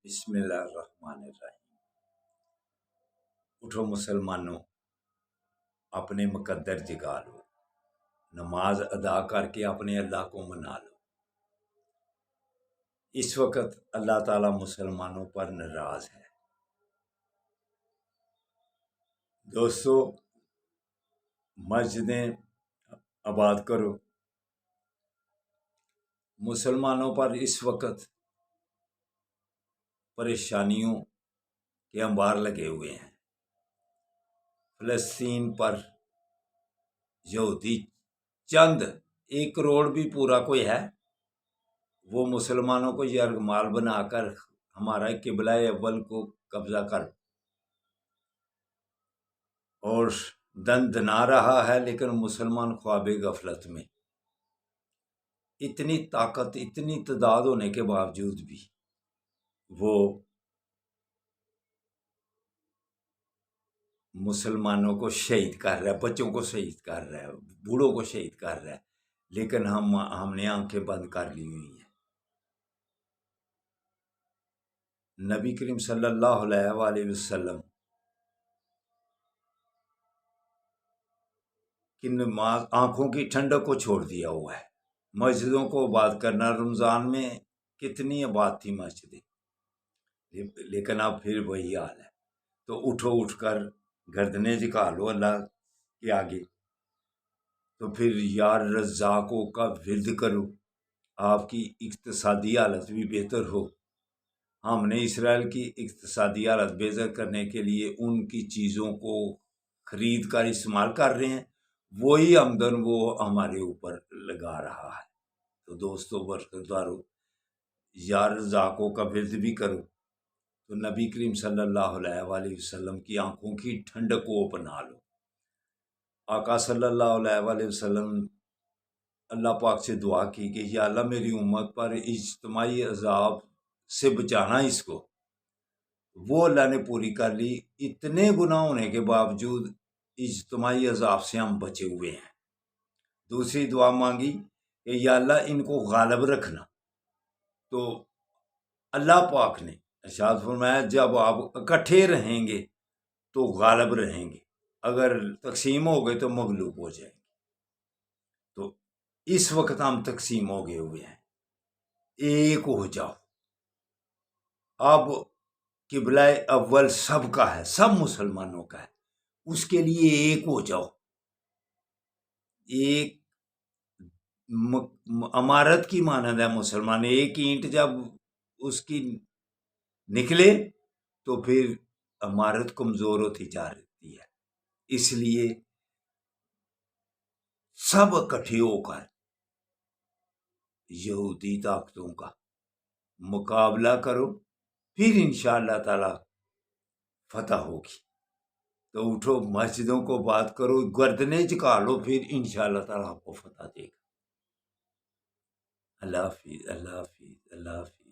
بسم اللہ الرحمن الرحیم۔ اٹھو مسلمانوں، اپنے مقدر جگا لو، نماز ادا کر کے اپنے اللہ کو منا لو۔ اس وقت اللہ تعالیٰ مسلمانوں پر ناراض ہے۔ دوستو، مسجدیں آباد کرو۔ مسلمانوں پر اس وقت پریشانیوں کے انبار لگے ہوئے ہیں۔ فلسطین پر یہودی چند 1 کروڑ بھی پورا کوئی ہے، وہ مسلمانوں کو یرغمال بنا کر ہمارا قبلہ اول کو قبضہ کر اور دن دنا رہا ہے، لیکن مسلمان خواب غفلت میں اتنی طاقت، اتنی تعداد ہونے کے باوجود بھی وہ مسلمانوں کو شہید کر رہا ہے، بچوں کو شہید کر رہا ہے، بوڑھوں کو شہید کر رہا ہے، لیکن ہم نے آنکھیں بند کر لی ہوئی ہیں۔ نبی کریم صلی اللہ علیہ وآلہ وسلم کی نماز آنکھوں کی ٹھنڈک کو چھوڑ دیا ہوا ہے۔ مسجدوں کو آباد کرنا، رمضان میں کتنی آباد تھی مسجدیں، لیکن اب پھر وہی حال ہے۔ تو اٹھ کر گردنیں جھکا لو اللہ کے آگے، تو پھر یا رزاقوں کا ورد کرو، آپ کی اقتصادی حالت بھی بہتر ہو۔ ہم نے اسرائیل کی اقتصادی حالت بہتر کرنے کے لیے ان کی چیزوں کو خرید کر استعمال کر رہے ہیں، وہی آمدن وہ ہمارے اوپر لگا رہا ہے۔ تو دوستو برخوردارو، یا رزاقوں کا ورد بھی کرو، تو نبی کریم صلی اللہ علیہ وآلہ وسلم کی آنکھوں کی ٹھنڈک کو اپنا لو۔ آقا صلی اللہ علیہ وآلہ وسلم اللہ پاک سے دعا کی کہ یا اللہ میری امت پر اجتماعی عذاب سے بچانا اس کو، وہ اللہ نے پوری کر لی۔ اتنے گناہ ہونے کے باوجود اجتماعی عذاب سے ہم بچے ہوئے ہیں۔ دوسری دعا مانگی کہ یا اللہ ان کو غالب رکھنا، تو اللہ پاک نے ارشاد فرمایا جب آپ اکٹھے رہیں گے تو غالب رہیں گے، اگر تقسیم ہو گئے تو مغلوب ہو جائیں گے۔ تو اس وقت ہم تقسیم ہو گئے ہوئے ہیں، ایک ہو جاؤ۔ اب قبلہ اول سب کا ہے، سب مسلمانوں کا ہے، اس کے لیے ایک ہو جاؤ۔ ایک عمارت کی مانند ہے مسلمان، ایک اینٹ جب اس کی نکلے تو پھر عمارت کمزور ہوتی جا رہی ہے۔ اس لیے سب اکٹھے ہو کر یہودی طاقتوں کا مقابلہ کرو، پھر انشاءاللہ تعالی فتح ہوگی۔ تو اٹھو، مسجدوں کو بات کرو، گردنیں جھکا لو، پھر انشاءاللہ تعالی آپ کو فتح دے گا۔ اللہ حافظ، اللہ حافظ، اللہ حافظ۔